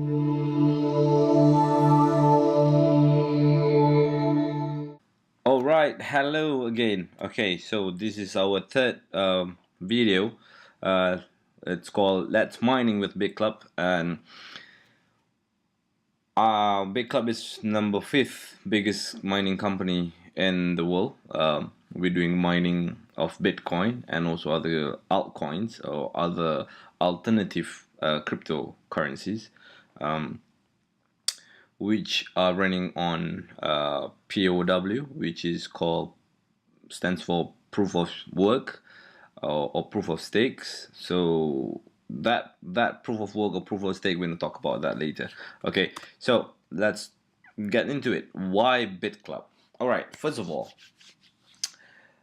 All right, hello again. Okay, so this is our third video. Uh, it's called "Let's Mining with Bitclub," and Bitclub is number fifth biggest mining company in the world. We're doing mining of Bitcoin and also other altcoins or other alternative cryptocurrencies, which are running on POW, which is called stands for proof of work or proof of stakes. So that proof of work or proof of stake, we're gonna talk about that later. Okay, so let's get into it. Why BitClub? All right, first of all,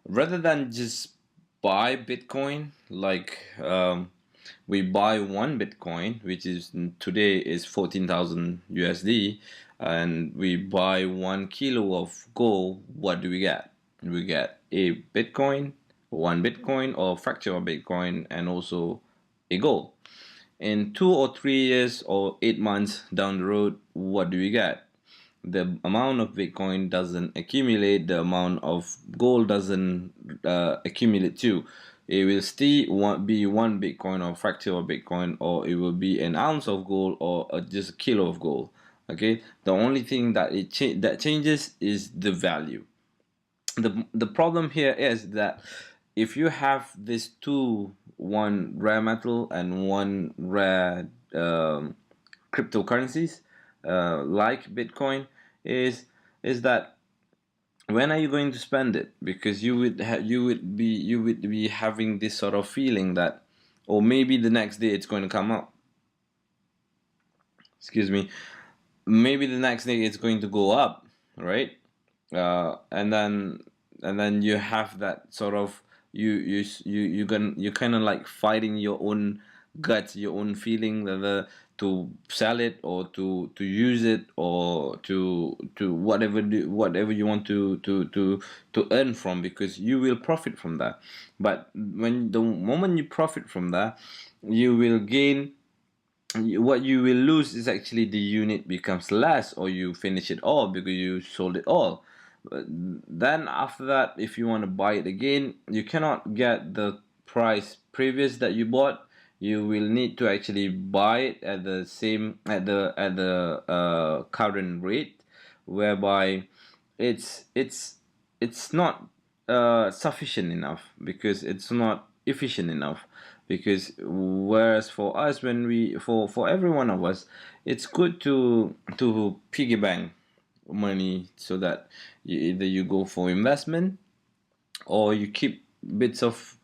rather than just buy Bitcoin, like we buy one Bitcoin, which is today is 14,000 USD, and we buy 1 kilo of gold. What do we get? We get a Bitcoin, one Bitcoin or fracture of Bitcoin, and also a gold. In 2 or 3 years or 8 months down the road, what do we get? The amount of Bitcoin doesn't accumulate, the amount of gold doesn't accumulate too. It will still be one Bitcoin or fracture of Bitcoin, or it will be an ounce of gold or just a kilo of gold. Okay, the only thing that that changes is the value. The problem here is that if you have these two, one rare metal and one rare cryptocurrencies like Bitcoin, is is that when are you going to spend it? Because you would be having this sort of feeling that, or maybe the next day it's going to come up. Excuse me. Maybe the next day it's going to go up, right? And then you have that sort of you kind of like fighting your own guts, your own feeling, whether to sell it or to use it or to whatever you want to earn from, because you will profit from that. But when the moment you profit from that, you will gain. What you will lose is actually the unit becomes less, or you finish it all because you sold it all. But then after that, if you want to buy it again, you cannot get the price previous that you bought. You will need to actually buy it at the same at the current rate, whereby it's not sufficient enough, because it's not efficient enough. Because whereas for us, when we for every one of us, it's good to piggy bank money, so that either you go for investment or you keep bits of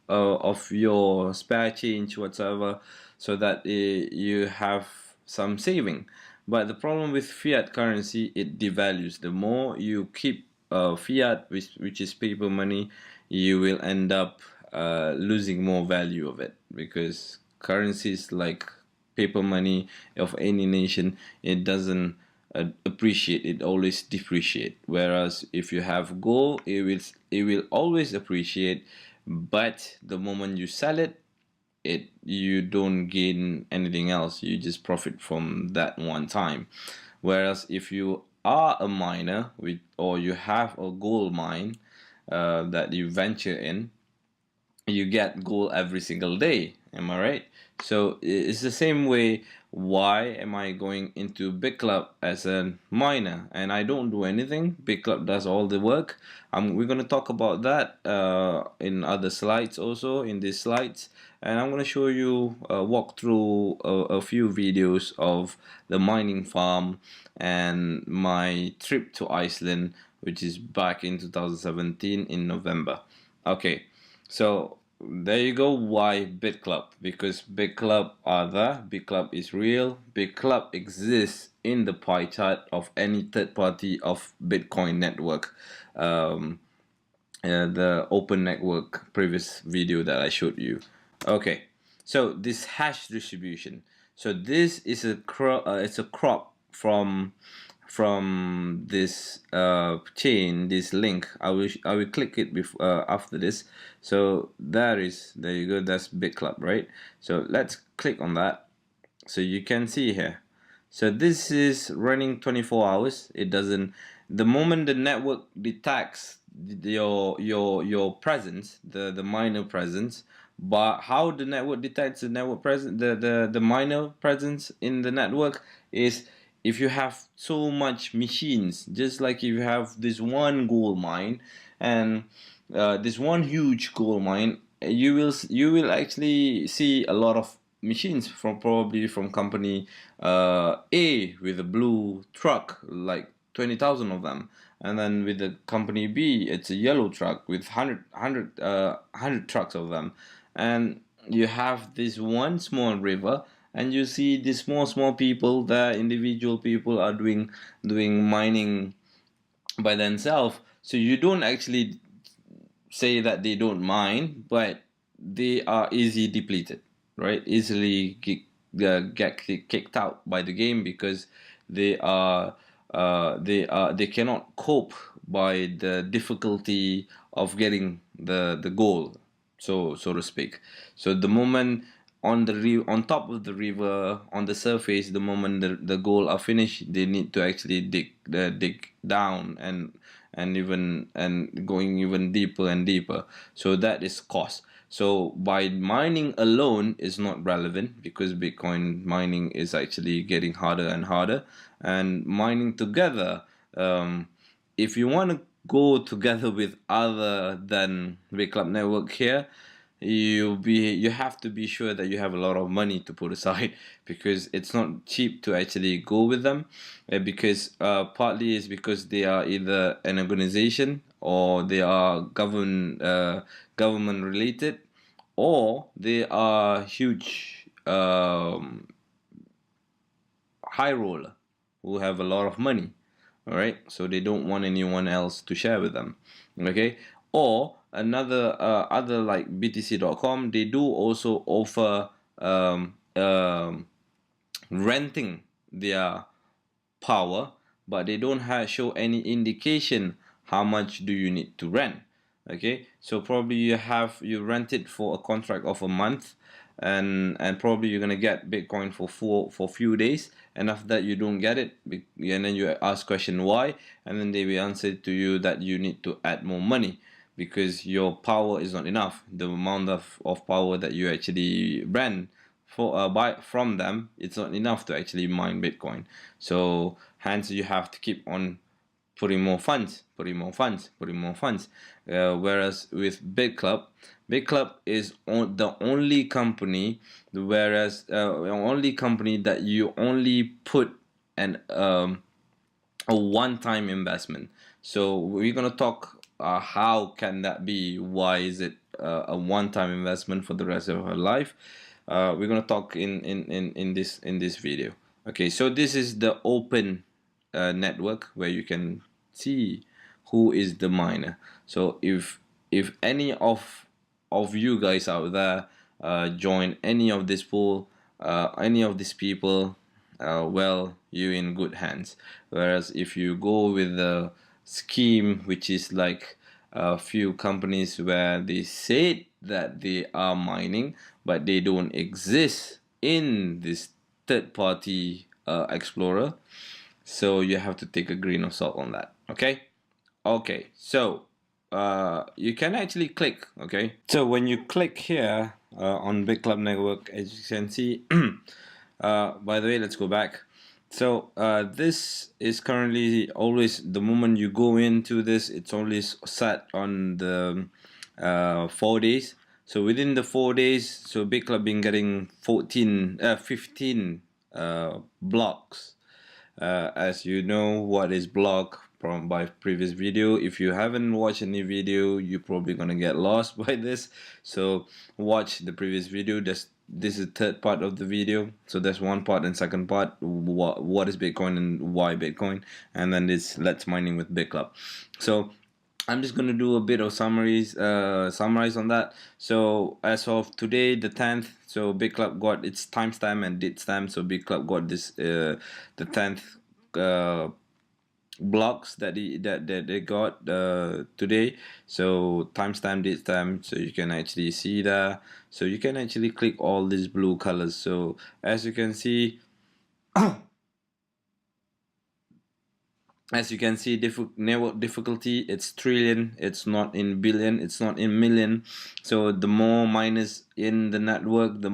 your spare change whatsoever, so that you have some saving. But the problem with fiat currency, it devalues. The more you keep fiat, which is paper money, you will end up losing more value of it, because currencies like paper money of any nation, it doesn't appreciate, it always depreciate. Whereas if you have gold, it will always appreciate, but the moment you sell it, you don't gain anything else, you just profit from that one time. Whereas if you are a miner with, or you have a gold mine that you venture in, you get gold every single day. Am I right? So it's the same way. Why am I going into Bitclub as a miner and I don't do anything? Bitclub does all the work. We're going to talk about that in other slides, also in these slides, and I'm going to show you walk through a few videos of the mining farm and my trip to Iceland, which is back in 2017 in November. Okay, so there you go. Why Bitclub? Because Bitclub are there. Bitclub is real. Bitclub exists in the pie chart of any third party of Bitcoin network. Um, the open network previous video that I showed you. Okay, so this hash distribution. So this is a it's a crop from this chain, this link. I will click it before after this. So there you go. That's Bitclub, right? So let's click on that. So you can see here. So this is running 24 hours. It doesn't. The moment the network detects your presence, the minor presence, but how the network detects the network presence, the minor presence in the network is if you have so much machines, just like if you have this one gold mine and this one huge gold mine, you will actually see a lot of machines from probably from company A with a blue truck, like 20,000 of them, and then with the company B, it's a yellow truck with 100 trucks of them, and you have this one small river, and you see these small people, the individual people are doing mining by themselves. So you don't actually say that they don't mind, but they are easy depleted, right? Easily get kicked out by the game because they are they cannot cope by the difficulty of getting the goal, so to speak. So the moment on top of the river on the surface, the moment the goal are finished, they need to actually dig down and even and going even deeper and deeper. So that is cost. So by mining alone is not relevant because Bitcoin mining is actually getting harder and harder. And mining together, if you want to go together with other than Bitclub network here, you have to be sure that you have a lot of money to put aside because it's not cheap to actually go with them, because partly is because they are either an organization or they are government related, or they are huge high roller who have a lot of money. All right, so they don't want anyone else to share with them. Okay, or another other like btc.com, they do also offer renting their power, but they don't show any indication how much do you need to rent. Okay, so probably you rent it for a contract of a month, and probably you're gonna get Bitcoin for few days, and after that you don't get it, and then you ask question why, and then they will answer to you that you need to add more money because your power is not enough. The amount of power that you actually rent for buy from them, it's not enough to actually mine Bitcoin. So hence you have to keep on putting more funds, putting more funds, putting more funds. Whereas with Bitclub is the only company, whereas only company that you only put an a one-time investment. So we're gonna talk how can that be? Why is it a one-time investment for the rest of her life? We're gonna talk in this video. Okay, so this is the open network where you can see who is the miner. So if any of you guys out there join any of this pool, any of these people, well, you're in good hands. Whereas if you go with the scheme, which is like a few companies where they say that they are mining, but they don't exist in this third party explorer, so you have to take a grain of salt on that. Okay, so you can actually click. Okay, so when you click here on Bitclub network, as you can see, by the way, let's go back. So this is currently always the moment you go into this, it's always set on the 4 days. So within the 4 days, so Bitclub been getting 15 blocks. As you know what is block from my previous video. If you haven't watched any video, you're probably gonna get lost by this. So watch the previous video. This is the third part of the video. So there's one part and second part. What is Bitcoin and why Bitcoin, and then this let's mining with Bitclub. So I'm just gonna do a bit of summarize on that. So as of today, the 10th, so Bitclub got its timestamp and date stamp. So Bitclub got this the 10th blocks that they got today. So timestamp, date stamp, so you can actually see that. So you can actually click all these blue colors. So as you can see, As you can see, network difficulty, it's trillion, it's not in billion, it's not in million. So the more miners in the network, the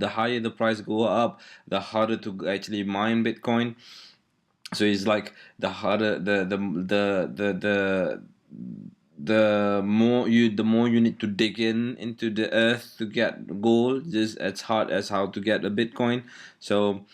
higher the price go up, the harder to actually mine Bitcoin. So it's like the harder the more you need to dig into the earth to get gold, just as hard as how to get a Bitcoin. So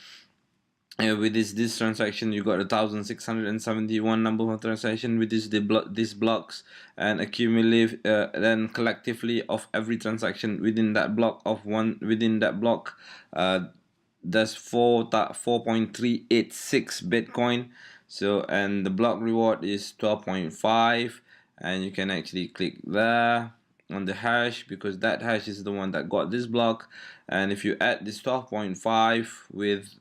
with this transaction, you got 1,671 number of transaction with these blocks, and accumulate then collectively of every transaction within that block of one within that block, that's 4.386 Bitcoin. So, and the block reward is 12.5, and you can actually click there on the hash, because that hash is the one that got this block. And if you add this 12.5 with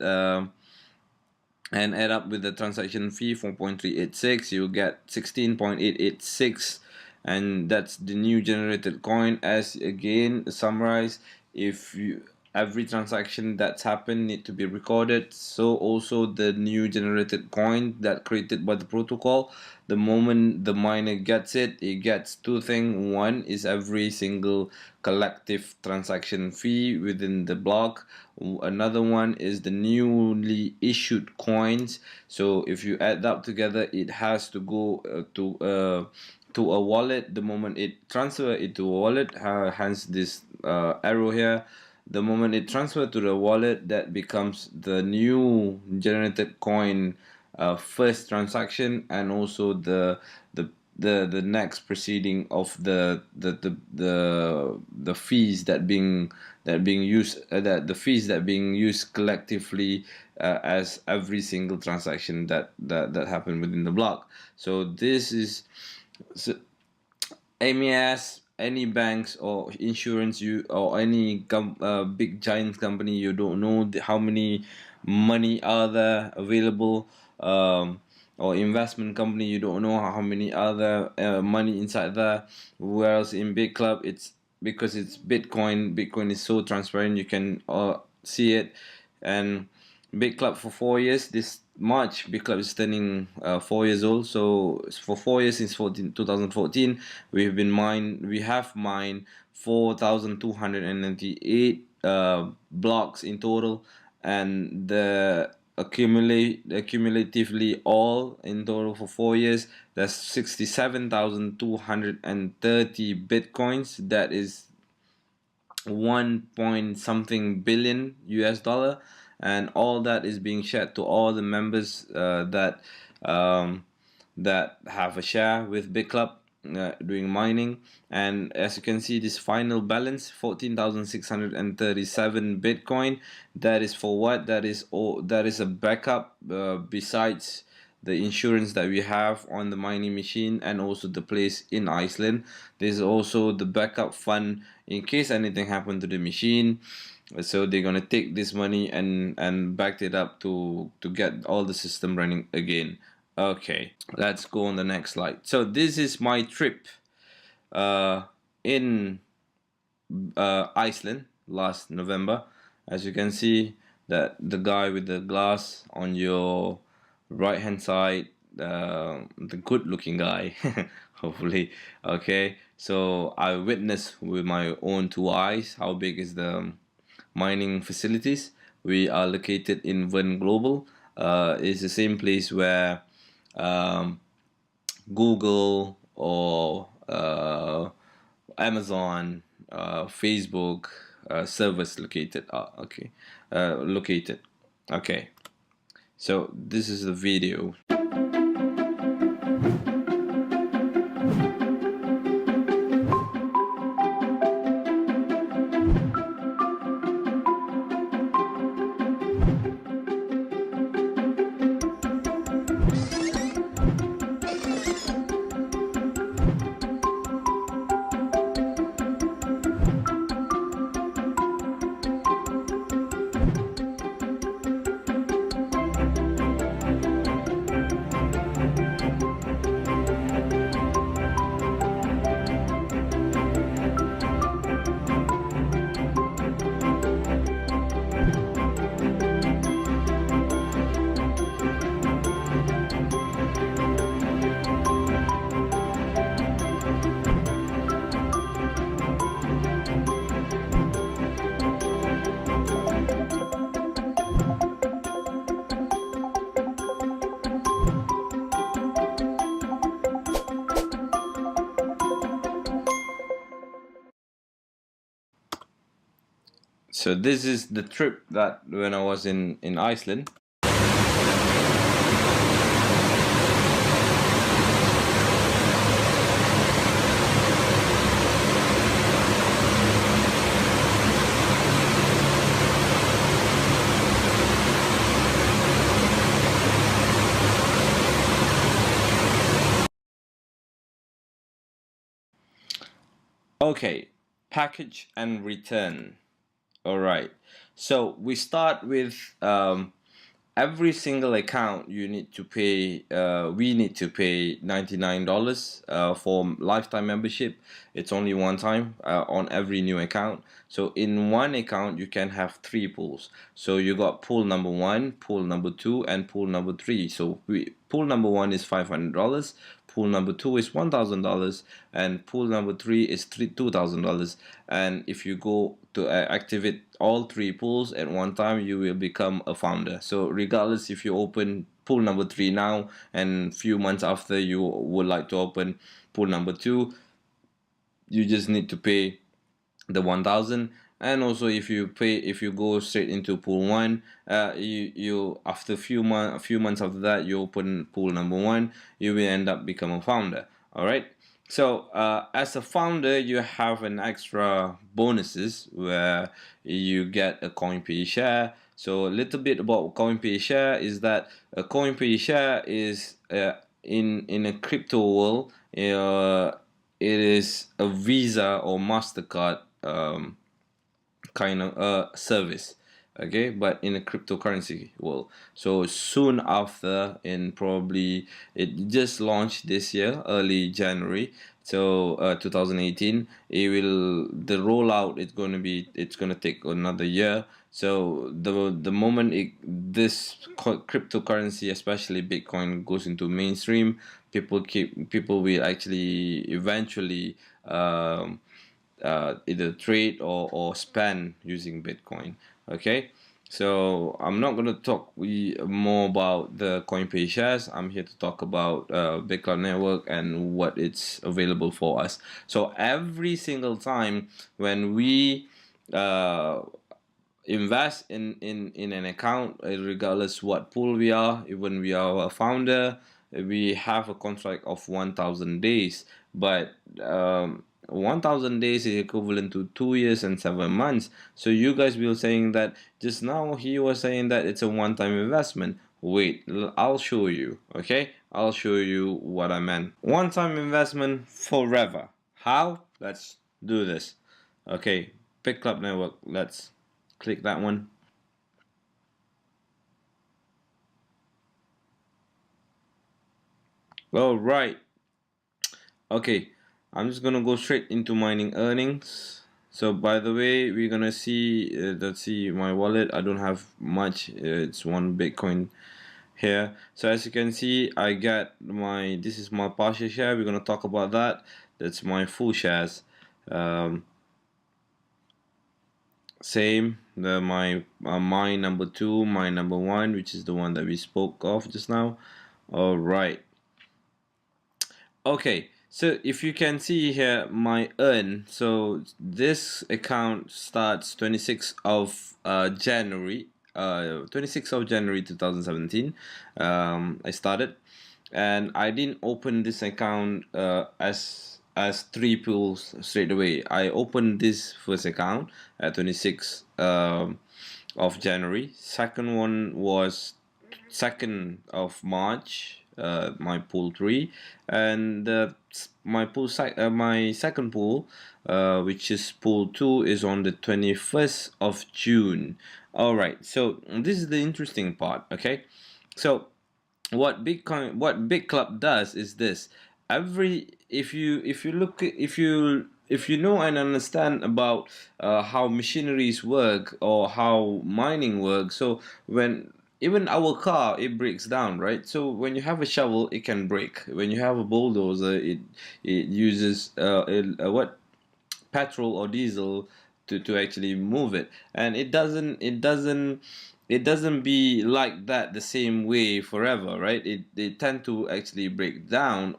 and add up with the transaction fee 4.386, you get 16.886, and that's the new generated coin. As again summarize, if you every transaction that's happened need to be recorded, so also the new generated coin that created by the protocol, the moment the miner gets it, it gets two things. One is every single collective transaction fee within the block. Another one is the newly issued coins. So if you add up together, it has to go to a wallet. The moment it transfer it to a wallet, hence this arrow here, the moment it transfer to the wallet, that becomes the new generated coin first transaction, and also the next proceeding of the fees that being used, that the fees that being used collectively as every single transaction that happened within the block. So this is, so MES, any banks or insurance, you or any big giant company, you don't know how many money are there available, or investment company, you don't know how many other money inside there. Whereas in Bitclub, it's because it's Bitcoin is so transparent, you can see it. And Bitclub for 4 years, this March Bitclub is turning 4 years old. So for 4 years, since 2014, we have mined 4,298 blocks in total, and the accumulatively all in total for 4 years, that's 67,230 Bitcoins. That is 1 point something billion US dollar, and all that is being shared to all the members that have a share with Bitclub doing mining. And as you can see, this final balance 14,637 Bitcoin. That is for what? That is a backup besides the insurance that we have on the mining machine, and also the place in Iceland. There's also the backup fund in case anything happened to the machine. So they're gonna take this money and back it up to get all the system running again. Okay, let's go on the next slide. So this is my trip in Iceland last November. As you can see, that the guy with the glass on your right hand side, the good looking guy, hopefully. Okay, so I witnessed with my own two eyes how big is the mining facilities. We are located in Vern Global. It's the same place where Google or Amazon, Facebook servers located. Located. Okay, so this is the video. So this is the trip that when I was in Iceland. Okay, package and return. All right. So we start with every single account you need to pay. We need to pay $99 for lifetime membership. It's only one time on every new account. So in one account you can have three pools. So you got pool number one, pool number two, and pool number three. So pool number one is $500. Pool number two is $1,000, and pool number three is $2,000. And if you go to activate all three pools at one time, you will become a founder. So regardless if you open pool number three now and few months after you would like to open pool number two, you just need to pay the 1,000. And also if you go straight into pool one, you after a few months after that, you open pool number one, you will end up become a founder. All right. So as a founder, you have an extra bonuses where you get a coin per share. So a little bit about coin per share is that a coin per share is in a crypto world, it is a Visa or Mastercard kind of service, okay, but in a cryptocurrency world. So soon after, in probably it just launched this year, early January, so 2018, the rollout is going to be, it's going to take another year. So the moment this cryptocurrency, especially Bitcoin, goes into mainstream, people will actually eventually either trade or spend using Bitcoin. Okay, so I'm not going to talk more about the CoinPay shares. I'm here to talk about Bitclub network and what it's available for us. So every single time when we invest in an account, regardless what pool we are, even we are a founder, we have a contract of 1,000 days. But 1,000 days is equivalent to 2 years and 7 months. So you guys will saying that just now he was saying that it's a one-time investment. Wait, I'll show you. Okay, I'll show you what I meant. One-time investment forever. How? Let's do this. Okay, Bitclub network. Let's click that one. All right. Okay, I'm just gonna go straight into mining earnings. So by the way, we're gonna see, let's see my wallet. I don't have much. It's one Bitcoin here. So as you can see, I got this is my partial share. We're gonna talk about that. That's my full shares. Same, my mine number two, mine number one, which is the one that we spoke of just now. All right. Okay, so if you can see here my earn, so this account starts 26th of January 26th of January 2017. I started, and I didn't open this account as three pools straight away. I opened this first account at 26th of January. Second one was 2nd of March, my pool 3, and my second pool, which is pool 2, is on the 21st of June. All right, so this is the interesting part. Okay, so what Bitclub does is this: every if you look if you know and understand about how machineries work or how mining works. So when even our car, it breaks down, right? So when you have a shovel, it can break. When you have a bulldozer, it uses what, petrol or diesel to actually move it, and it doesn't be like that the same way forever, right? They tend to actually break down,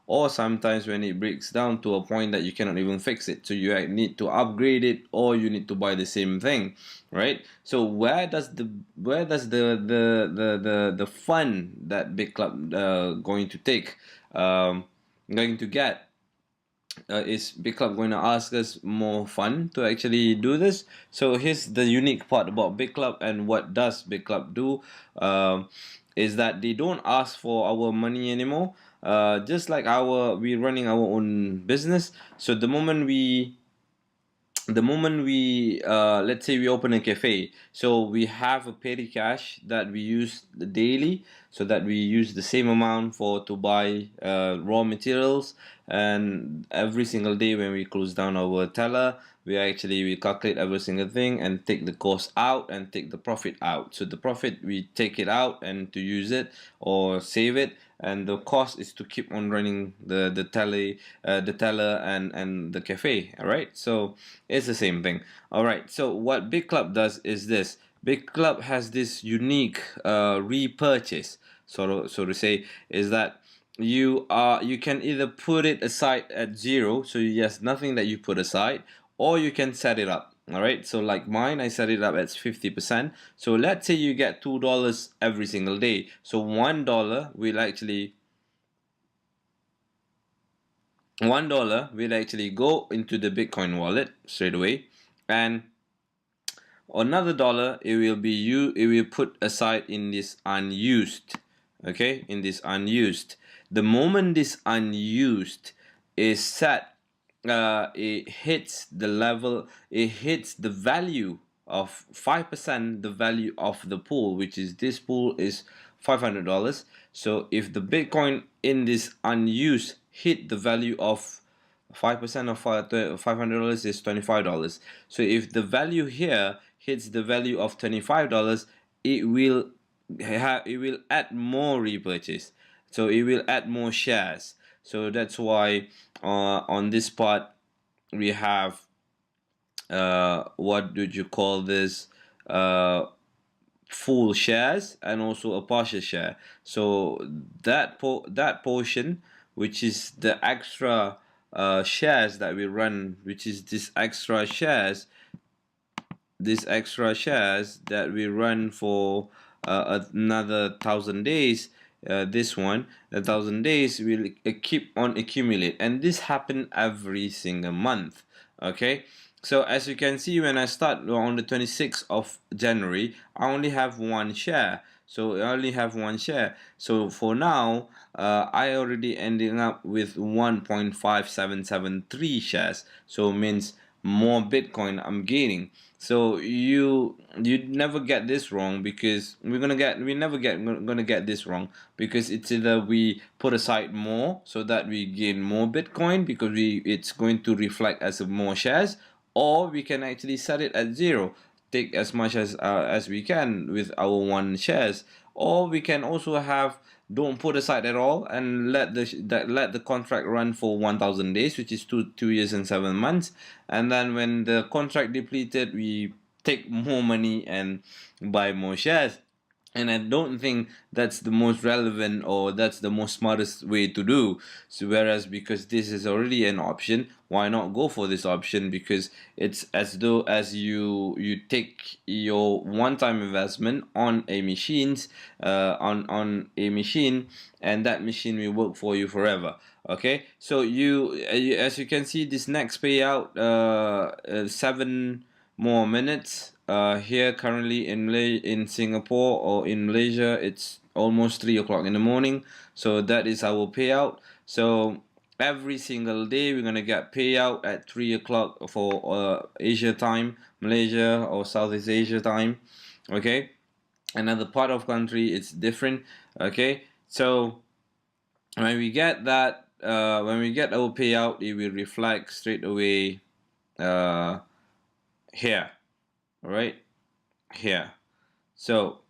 or sometimes when it breaks down to a point that you cannot even fix it, so you need to upgrade it, or you need to buy the same thing, right? So where does the fun that Bitclub going to take, going to get, is Bitclub going to ask us more fun to actually do this? So here's the unique part about Bitclub and what does Bitclub do, is that they don't ask for our money anymore. Just like we're running our own business. So the moment we let's say we open a cafe, so we have a petty cash that we use daily, so that we use the same amount for to buy raw materials, and every single day when we close down our teller, we calculate every single thing and take the cost out and take the profit out. So the profit, we take it out and to use it or save it, and the cost is to keep on running the teller and the cafe. All right, so it's the same thing. All right, so what Bitclub does is this: Bitclub has this unique repurchase, so to say, is that you can either put it aside at zero, so yes, nothing that you put aside, or you can set it up. All right, so like mine, I set it up at 50%. So let's say you get $2 every single day, so $1 will actually go into the Bitcoin wallet straight away, and another dollar, it will put aside in this unused. Okay, in this unused, the moment this unused is set, it hits the value of 5%, the value of the pool, which is this pool is $500. So if the Bitcoin in this unused hit the value of 5% of $500 is $25. So if the value here hits the value of $25, it will add more repurchase. So it will add more shares. So that's why on this part we have what did you call this, full shares and also a partial share. So that portion, which is the extra shares that we run, which is these extra shares that we run for another 1,000 days. This one, 1,000 days will keep on accumulate, and this happen every single month. Okay, so as you can see, when I start on the 26th of January, I only have one share. So for now, I already ending up with 1.5773 shares. So means more Bitcoin I'm gaining. So you never get this wrong, because we never gonna get this wrong, because it's either we put aside more so that we gain more Bitcoin, because it's going to reflect as more shares, or we can actually set it at zero, take as much as we can with our one shares, or we can also have don't put aside at all and let the contract run for 1,000 days, which is 2 years and 7 months, and then when the contract depleted, we take more money and buy more shares. And I don't think that's the most relevant, or that's the most smartest way to do. So whereas, because this is already an option, why not go for this option? Because it's as though as you take your one-time investment on a machine, and that machine will work for you forever. Okay, so as you can see, this next payout, 7 more minutes. Here currently in Singapore or in Malaysia, it's almost 3 o'clock in the morning. So that is our payout. So every single day we're gonna get payout at 3 o'clock for Asia time, Malaysia or Southeast Asia time. Okay, another part of country it's different. Okay, so when we get our payout, it will reflect straight away here. All right, here. So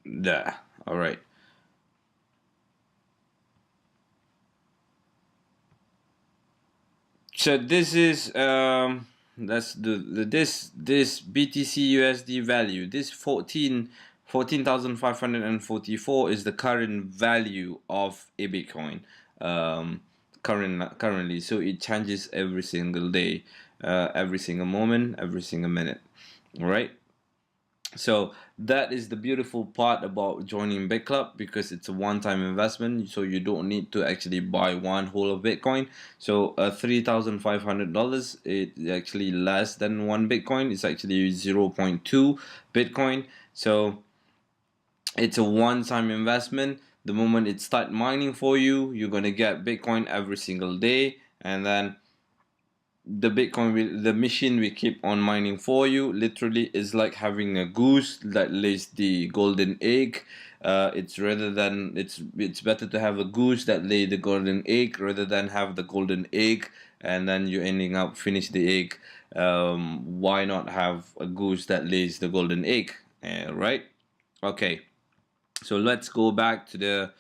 there. All right. So this is that's the this BTC USD value. This 14,544 is the current value of a Bitcoin, currently. So it changes every single day, every single moment, every single minute. All right. So that is the beautiful part about joining Bitclub, because it's a one-time investment, so you don't need to actually buy one whole of Bitcoin. So $3,500, it's actually less than one Bitcoin. It's actually 0.2 Bitcoin. So it's a one-time investment. The moment it start mining for you, you're gonna get Bitcoin every single day, and then the machine will keep on mining for you. Literally, it's like having a goose that lays the golden egg. It's better to have a goose that lay the golden egg rather than have the golden egg and then you ending up finish the egg. Why not have a goose that lays the golden egg? Right? Okay. So let's go back to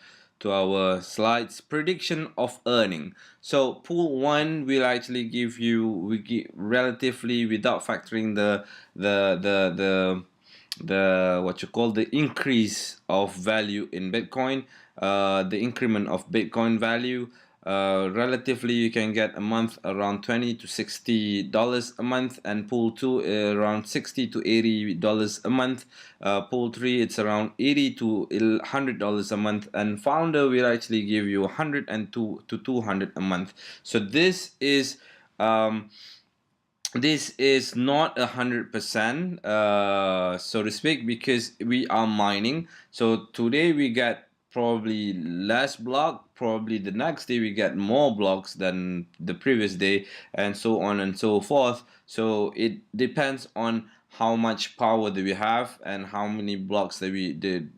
our slides. Prediction of earning. So pool one will actually give you relatively, without factoring the what you call the increase of value in Bitcoin, the increment of Bitcoin value. Relatively, you can get a month around $20 to $60 a month, and pool two around $60 to $80 a month. Pool three, it's around $80 to $100 a month, and founder will actually give you 102 to 200 a month. So this is not 100%, so to speak, because we are mining. So today we get probably less block, probably the next day we get more blocks than the previous day, and so on and so forth. So it depends on how much power do we have and how many blocks that we did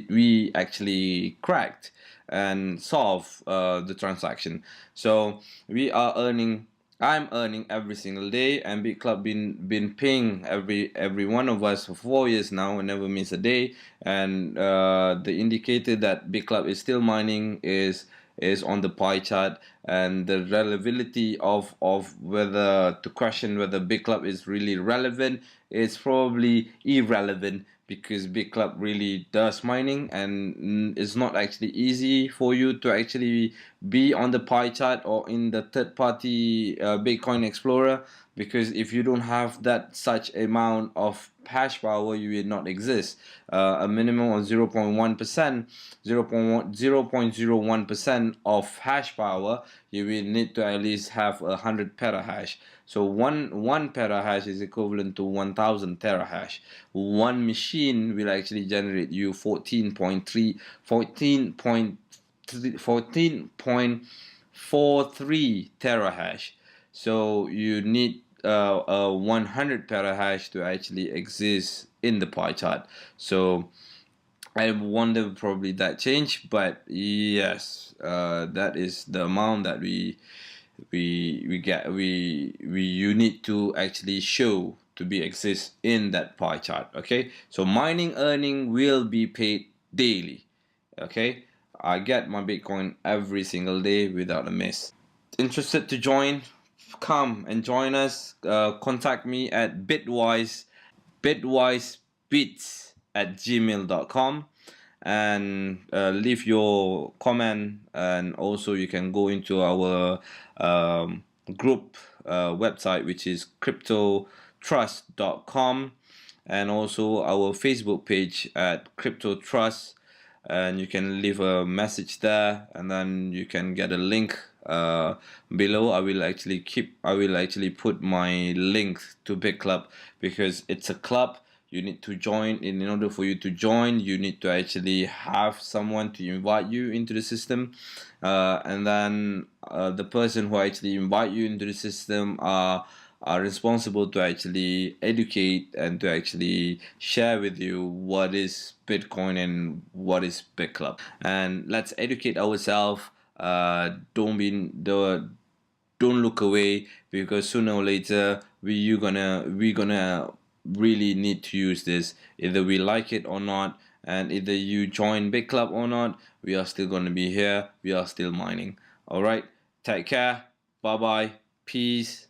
we actually cracked and solve the transaction. So we are earning. I'm earning every single day, and Bitclub been paying every one of us for 4 years now, and never miss a day. And the indicator that Bitclub is still mining is on the pie chart, and the relevability of whether to question whether Bitclub is really relevant is probably irrelevant, because Bitclub really does mining, and it's not actually easy for you to actually be on the pie chart or in the third party Bitcoin Explorer, because if you don't have that such amount of hash power, you will not exist. A minimum of 0.1%, 0.01% of hash power, you will need to at least have 100 petahash. So one petahash is equivalent to 1,000 terahash. One machine will actually generate you 14.43 terahash. So you need 100 petahash to actually exist in the pie chart. So I wonder probably that changed, but yes, that is the amount that we you need to actually show to be exist in that pie chart. Okay, so mining earning will be paid daily. Okay, I get my Bitcoin every single day without a miss. Interested to join? Come and join us. Contact me at bitwisebits@gmail.com, and leave your comment, and also you can go into our group website, which is cryptotrust.com, and also our Facebook page at cryptotrust, and you can leave a message there, and then you can get a link below. I will actually put my link to Bitclub, because it's a club. You need to join. In order for you to join, you need to actually have someone to invite you into the system, and then the person who actually invite you into the system are responsible to actually educate and to actually share with you what is Bitcoin and what is Bitclub. And let's educate ourselves. Don't look away, because sooner or later we're gonna really need to use this. Either we like it or not, and either you join Bitclub or not, we are still gonna be here. We are still mining. All right. Take care. Bye bye. Peace.